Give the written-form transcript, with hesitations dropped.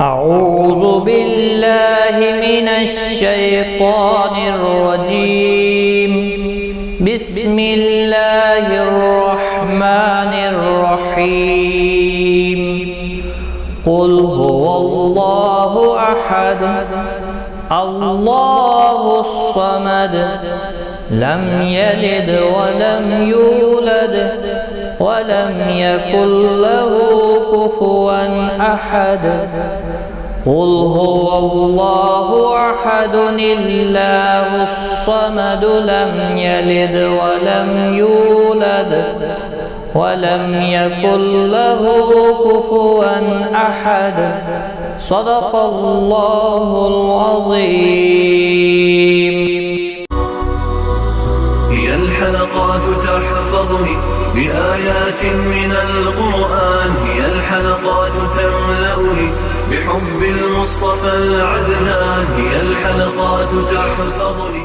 أعوذ بالله من الشيطان الرجيم. بسم الله الرحمن الرحيم. قل هو الله أحد الله الصمد لم يلد ولم يولد ولم يكن له كفوا أحد. قل هو الله أحد الله الصمد لم يلد ولم يولد ولم يكن له كفوا أحد. صدق الله العظيم. هي الحلقات تحفظني بآيات من القرآن، هي الحلقات تملأني بحب المصطفى العدنان، هي الحلقات تحفظني